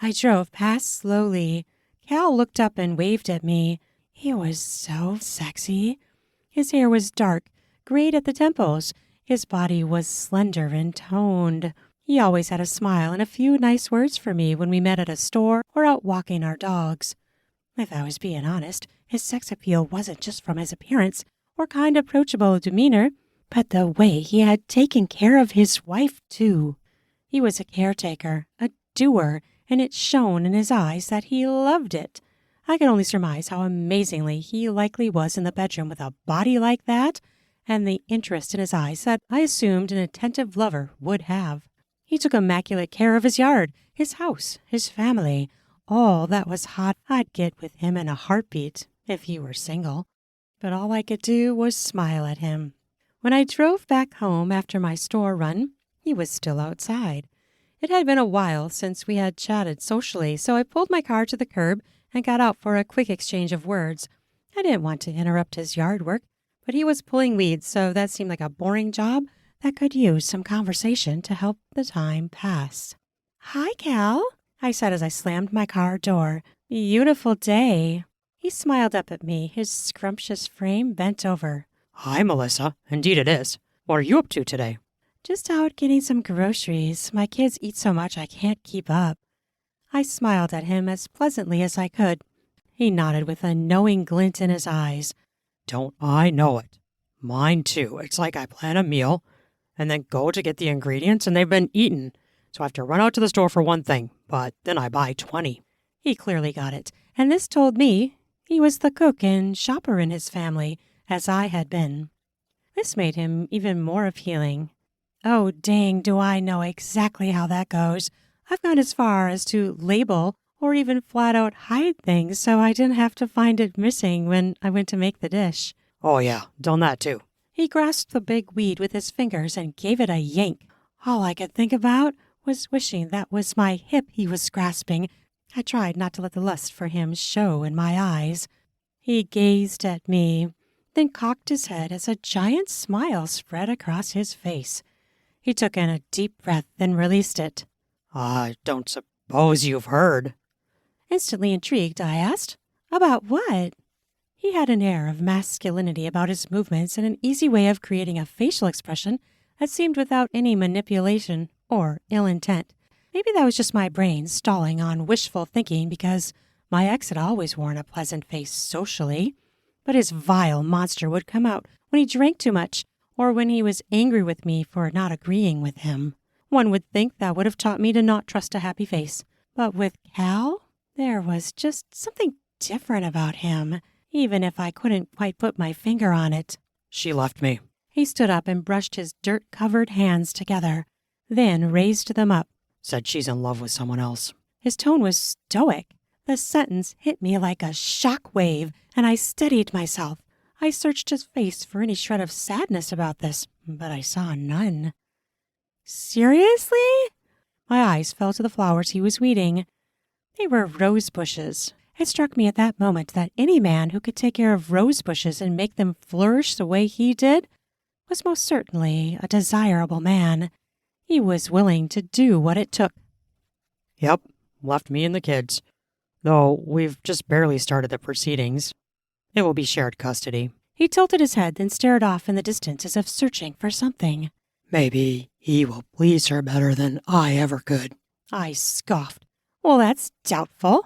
I drove past slowly. Cal looked up and waved at me. He was so sexy. His hair was dark, grayed at the temples. His body was slender and toned. He always had a smile and a few nice words for me when we met at a store or out walking our dogs. If I was being honest, his sex appeal wasn't just from his appearance or kind, approachable demeanor, but the way he had taken care of his wife, too. He was a caretaker, a doer, and it shone in his eyes that he loved it. I could only surmise how amazingly he likely was in the bedroom with a body like that, and the interest in his eyes that I assumed an attentive lover would have. He took immaculate care of his yard, his house, his family. All that was hot. I'd get with him in a heartbeat if he were single. But all I could do was smile at him. When I drove back home after my store run, he was still outside. It had been a while since we had chatted socially, so I pulled my car to the curb and got out for a quick exchange of words. I didn't want to interrupt his yard work, but he was pulling weeds, so that seemed like a boring job that could use some conversation to help the time pass. "Hi, Cal," I said as I slammed my car door. "Beautiful day." He smiled up at me, his scrumptious frame bent over. "Hi, Melissa. Indeed it is. What are you up to today?" "Just out getting some groceries. My kids eat so much I can't keep up." I smiled at him as pleasantly as I could. He nodded with a knowing glint in his eyes. "Don't I know it? Mine too. It's like I plan a meal and then go to get the ingredients and they've been eaten. So I have to run out to the store for one thing, but then I buy 20. He clearly got it, and this told me he was the cook and shopper in his family, as I had been. This made him even more appealing. Oh, dang, do I know exactly how that goes. I've gone as far as to label or even flat out hide things so I didn't have to find it missing when I went to make the dish. Oh yeah, done that too. He grasped the big weed with his fingers and gave it a yank. All I could think about was wishing that was my hip he was grasping. I tried not to let the lust for him show in my eyes. He gazed at me, then cocked his head as a giant smile spread across his face. He took in a deep breath, then released it. "I don't suppose you've heard." Instantly intrigued, I asked, "About what?" He had an air of masculinity about his movements and an easy way of creating a facial expression that seemed without any manipulation or ill intent. Maybe that was just my brain stalling on wishful thinking because my ex had always worn a pleasant face socially, but his vile monster would come out when he drank too much or when he was angry with me for not agreeing with him. One would think that would have taught me to not trust a happy face. But with Cal, there was just something different about him, even if I couldn't quite put my finger on it. "She left me." He stood up and brushed his dirt-covered hands together, then raised them up. "Said she's in love with someone else." His tone was stoic. The sentence hit me like a shock wave, and I steadied myself. I searched his face for any shred of sadness about this, but I saw none. "Seriously?" My eyes fell to the flowers he was weeding. They were rose bushes. It struck me at that moment that any man who could take care of rose bushes and make them flourish the way he did was most certainly a desirable man. He was willing to do what it took. "Yep, left me and the kids. Though we've just barely started the proceedings. It will be shared custody." He tilted his head, then stared off in the distance as if searching for something. "Maybe he will please her better than I ever could." I scoffed. "Well, that's doubtful."